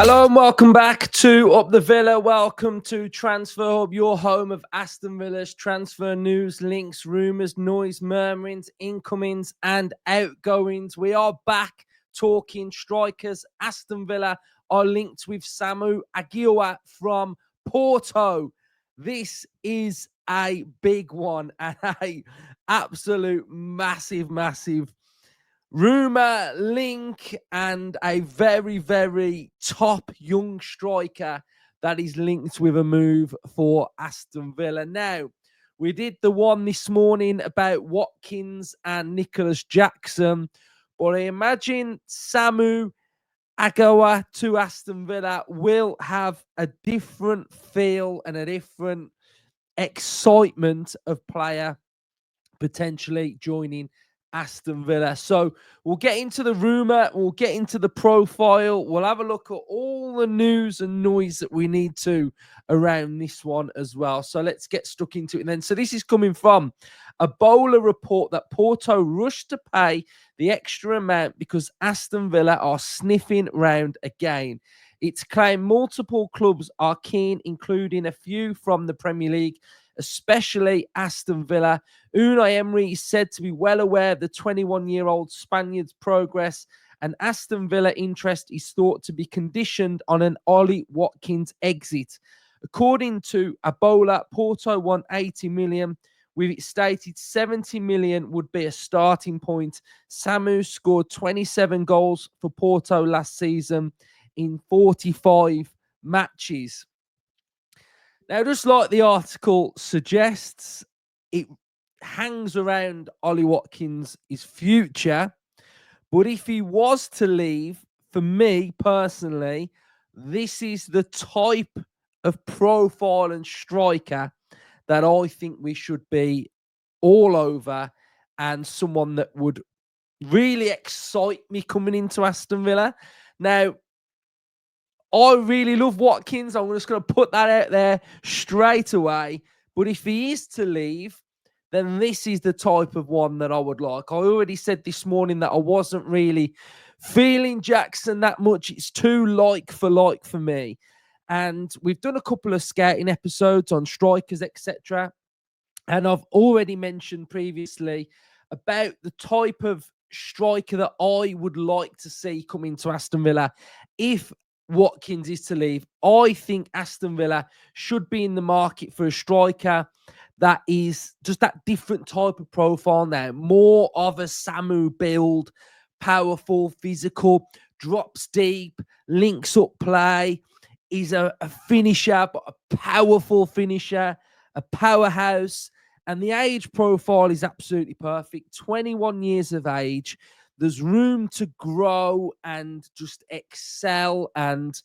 Hello and welcome back to Up the Villa. Welcome to Transfer Hub, your home of Aston Villa's transfer news, links, rumours, noise, murmurings, incomings and outgoings. We are back talking strikers. Aston Villa are linked with Samu Aghehowa from Porto. This is a big one and a absolute massive rumour, link, and a very, very top young striker that is linked with a move for Aston Villa. Now, we did the one this morning about Watkins and Nicholas Jackson, but I imagine Samu Aghehowa to Aston Villa will have a different feel and a different excitement of player potentially joining Aston Villa. So we'll get into the rumour, we'll get into the profile, we'll have a look at all the news and noise that we need to around this one as well. So let's get stuck into it then. So this is coming from a Bola report that Porto rushed to pay the extra amount because Aston Villa are sniffing round again. It's claimed multiple clubs are keen, including a few from the Premier League, especially Aston Villa. Unai Emery is said to be well aware of the 21-year-old Spaniard's progress, and Aston Villa interest is thought to be conditioned on an Ollie Watkins exit. According to Bola, Porto won 80 million, with it stated 70 million would be a starting point. Samu scored 27 goals for Porto last season in 45 matches. Now, just like the article suggests, it hangs around Ollie Watkins' future. But if he was to leave, for me personally, this is the type of profile and striker that I think we should be all over, and someone that would really excite me coming into Aston Villa. Now, I really love Watkins. I'm just going to put that out there straight away. But if he is to leave, then this is the type of one that I would like. I already said this morning that I wasn't really feeling Jackson that much. It's too like for me. And we've done a couple of scouting episodes on strikers, etc. And I've already mentioned previously about the type of striker that I would like to see come into Aston Villa if Watkins is to leave. I think Aston Villa should be in the market for a striker that is just that different type of profile now. More of a Samu build, powerful, physical, drops deep, links up play, is a finisher, but a powerful finisher, a powerhouse. And the age profile is absolutely perfect. 21 years of age. There's room to grow and just excel. And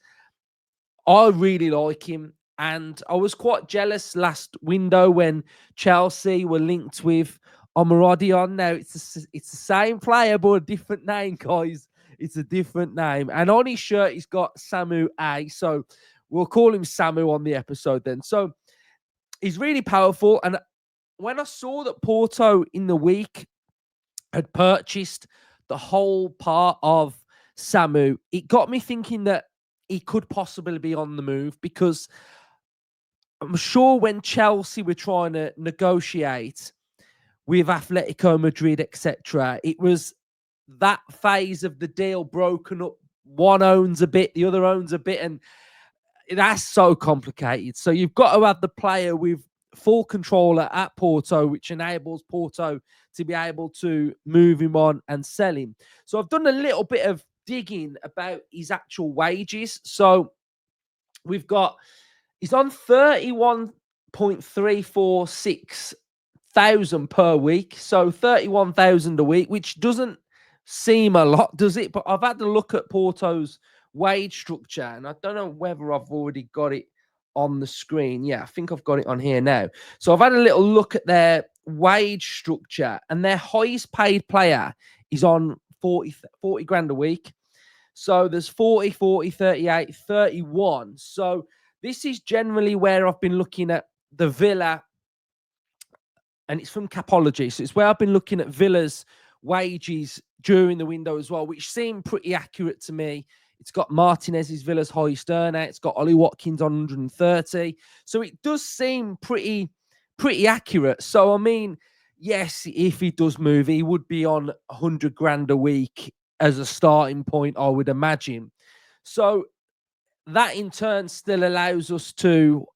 I really like him. And I was quite jealous last window when Chelsea were linked with Omaradion. Now, it's the same player, but a different name, guys. It's a different name. And on his shirt, he's got Samu A. So we'll call him Samu on the episode then. So he's really powerful. And when I saw that Porto in the week had purchased the whole part of Samu, it got me thinking that he could possibly be on the move, because I'm sure when Chelsea were trying to negotiate with Atletico Madrid, etc., it was that phase of the deal broken up. One owns a bit, the other owns a bit, and that's so complicated. So you've got to have the player with full control at Porto, which enables Porto to be able to move him on and sell him. So I've done a little bit of digging about his actual wages. So we've got, he's on 31.346 thousand per week. So 31,000 a week, which doesn't seem a lot, does it? But I've had to look at Porto's wage structure, and I don't know whether I've already got it on the screen. Yeah, I think I've got it on here now. So I've had a little look at their wage structure, and their highest paid player is on 40 grand a week. So there's 40, 38, 31. So this is generally where I've been looking at the Villa, and it's from Capology. So it's where I've been looking at Villa's wages during the window as well, which seemed pretty accurate to me It's got Martinez's Villa's highest earner. It's got Ollie Watkins on 130. So it does seem pretty accurate. So, I mean, yes, if he does move, he would be on 100 grand a week as a starting point, I would imagine. So that in turn still allows us to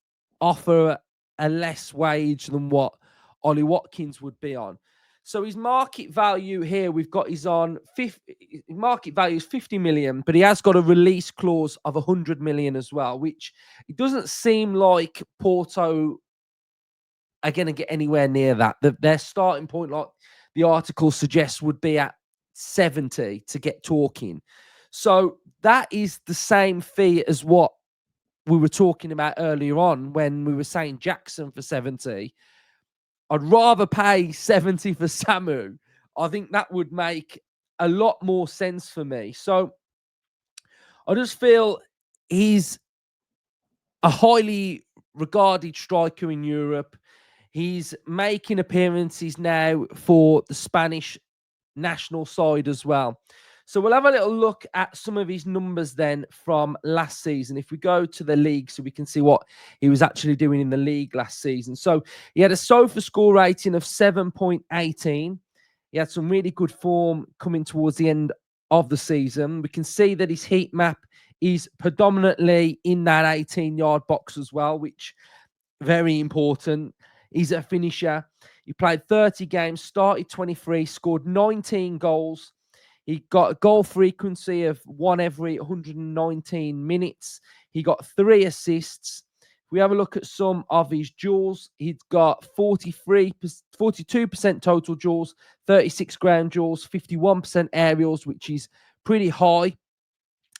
offer a less wage than what Ollie Watkins would be on. So his market value here, we've got is on 50, market value is 50 million, but he has got a release clause of 100 million as well, which it doesn't seem like Porto are going to get anywhere near that. Their starting point, like the article suggests, would be at 70 to get talking. So that is the same fee as what we were talking about earlier on when we were saying Jackson for 70. I'd rather pay 70 for Samu. I think that would make a lot more sense for me. So I just feel he's a highly regarded striker in Europe. He's making appearances now for the Spanish national side as well. So we'll have a little look at some of his numbers then from last season. If we go to the league so we can see what he was actually doing in the league last season. So he had a SOFA score rating of 7.18. He had some really good form coming towards the end of the season. We can see that his heat map is predominantly in that 18-yard box as well, which very important. He's a finisher. He played 30 games, started 23, scored 19 goals. He got a goal frequency of 1 every 119 minutes. He got 3 assists. If we have a look at some of his duels, he's got 42% total duels, 36 ground duels, 51% aerials, which is pretty high.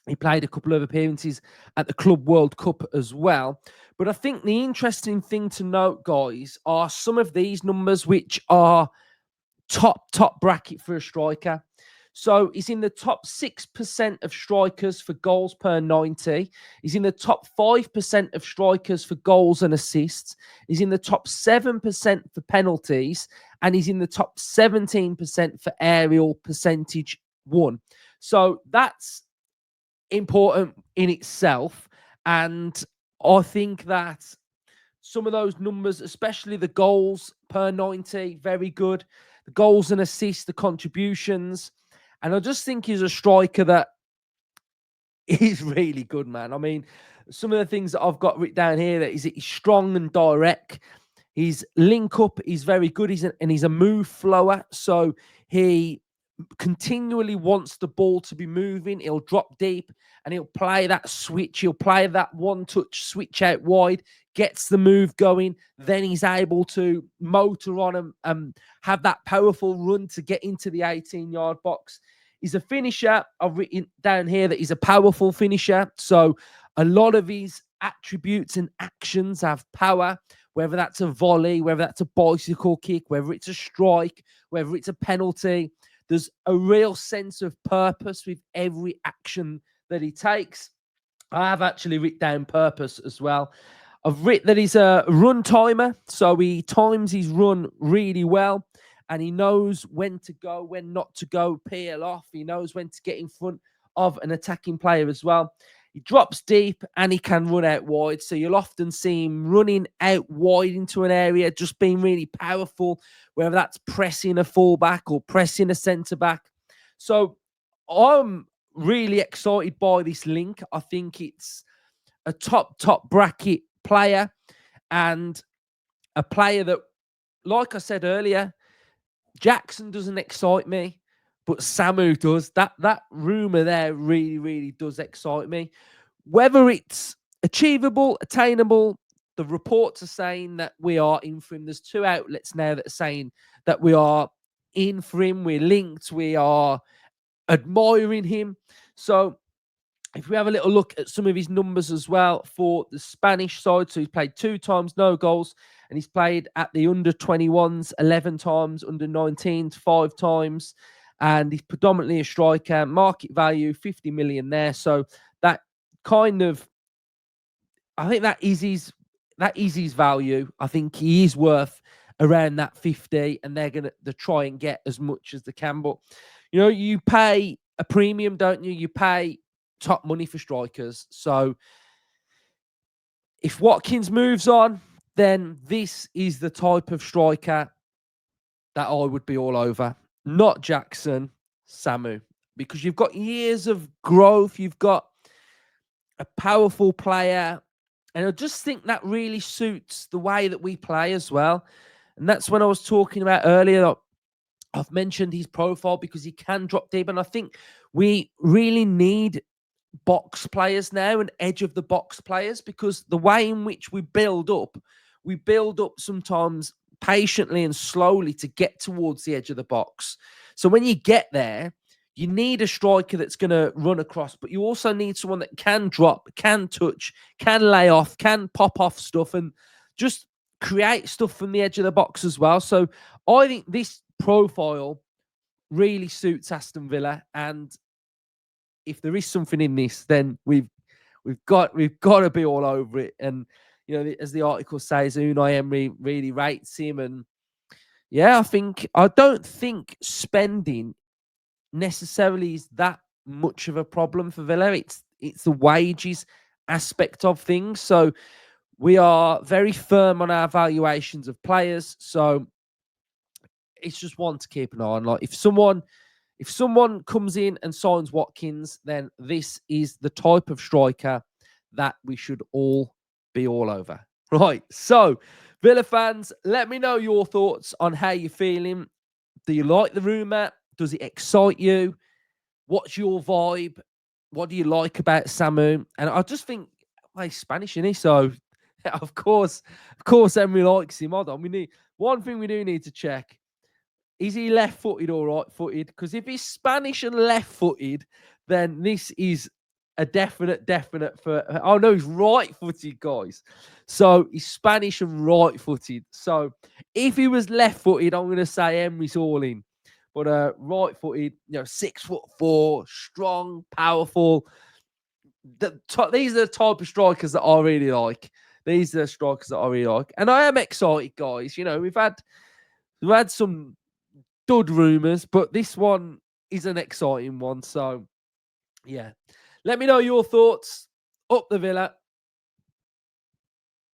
He played a couple of appearances at the Club World Cup as well. But I think the interesting thing to note, guys, are some of these numbers which are top bracket for a striker. So he's in the top 6% of strikers for goals per 90. He's in the top 5% of strikers for goals and assists. He's in the top 7% for penalties. And he's in the top 17% for aerial percentage won. So that's important in itself. And I think that some of those numbers, especially the goals per 90, very good. The goals and assists, the contributions. And I just think he's a striker that is really good, man. I mean, some of the things that I've got written down here that he's strong and direct. His link up is very good. He's a move flower. So he continually wants the ball to be moving. He'll drop deep and he'll play that switch. He'll play that one-touch switch out wide, gets the move going. Then he's able to motor on and have that powerful run to get into the 18-yard box. He's a finisher. I've written down here that he's a powerful finisher. So a lot of his attributes and actions have power, whether that's a volley, whether that's a bicycle kick, whether it's a strike, whether it's a penalty. There's a real sense of purpose with every action that he takes. I have actually written down purpose as well. I've written that he's a run timer, so he times his run really well, and he knows when to go, when not to go, peel off. He knows when to get in front of an attacking player as well. He drops deep and he can run out wide. So you'll often see him running out wide into an area, just being really powerful, whether that's pressing a fullback or pressing a centre-back. So I'm really excited by this link. I think it's a top bracket player and a player that, like I said earlier, Jackson doesn't excite me, but Samu does. That rumour there really does excite me. Whether it's achievable, attainable, the reports are saying that we are in for him. There's 2 outlets now that are saying that we are in for him. We're linked. We are admiring him. So if we have a little look at some of his numbers as well for the Spanish side, so he's played 2 times, no goals, and he's played at the under-21s 11 times, under-19s 5 times, and he's predominantly a striker. Market value 50 million there, so that kind of, I think that is his value. I think he is worth around that 50, and they're going to try and get as much as they can. But, you know, you pay a premium, don't you? You pay top money for strikers. So if Watkins moves on, then this is the type of striker that I would be all over. Not Jackson, Samu, because you've got years of growth. You've got a powerful player. And I just think that really suits the way that we play as well. And that's when I was talking about earlier. I've mentioned his profile because he can drop deep. And I think we really need box players now and edge of the box players, because the way in which we build up sometimes patiently and slowly to get towards the edge of the box. So when you get there, you need a striker that's going to run across, but you also need someone that can drop, can touch, can lay off, can pop off stuff, and just create stuff from the edge of the box as well. So I think this profile really suits Aston Villa, and if there is something in this, then we've got to be all over it. And as the article says, Unai Emery really rates him, and yeah, I don't think spending necessarily is that much of a problem for Villa. It's the wages aspect of things. So we are very firm on our valuations of players. So it's just one to keep an eye on. Like if someone comes in and signs Watkins, then this is the type of striker that we should all be all over. Right. So, Villa fans, let me know your thoughts on how you're feeling. Do you like the rumour? Does it excite you? What's your vibe? What do you like about Samu? And I just think, well, he's Spanish, isn't he? So, of course, Emery likes him. Hold on. One thing we do need to check. Is he left-footed or right-footed? Because if he's Spanish and left-footed, then this is a definite for... Oh, no, he's right-footed, guys. So he's Spanish and right-footed. So if he was left-footed, I'm going to say Emery's all in. But right-footed, 6'4", strong, powerful. These are the type of strikers that I really like. These are the strikers that I really like. And I am excited, guys. We've had some dud rumours, but this one is an exciting one. So, yeah. Let me know your thoughts. Up the Villa.